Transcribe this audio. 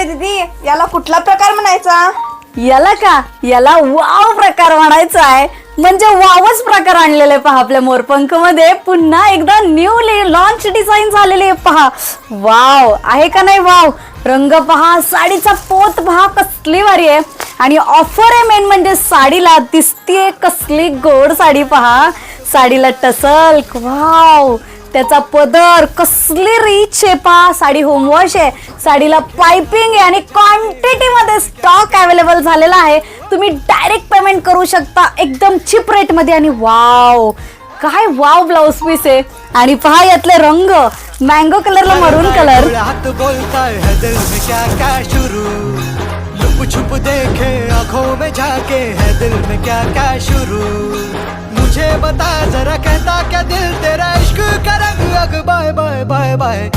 दीदी याला कुठला प्रकार म्हणायचा? याला का, याला वाव प्रकार म्हणायचा आहे. म्हणजे वावच प्रकार आणलेले पहा आपल्या मोरपंख मध्ये. पुन्हा एकदा न्यूली लॉन्च डिझाईन झालेली आहे पहा. वाव आहे का नाही वाव. रंग पहा, साडीचा पोत पहा कसली भारी आहे. आणि ऑफर आहे मेन म्हणजे साडीला. दिसतीये कसली गोड साडी पहा. साडीला टसल, वाव. त्याचा पदर कसली रिच आहे पहा. साडी होमवॉश आहे, साडीला पाइपिंग आहे आणि क्वांटिटी मध्ये स्टॉक अवेलेबल झालेला आहे. तुम्ही डायरेक्ट पेमेंट करू शकता एकदम चीप रेट मध्ये. आणि वाव काय वाव ब्लाउज पीस आहे. आणि पहा यातले रंग, मँगो कलरला मरून कलर. छुप देखे आंखों में झाके है दिल में क्या क्या शुरू. मुझे बता जरा कहता क्या दिल तेरा इश्क का रंग. Bye bye bye bye.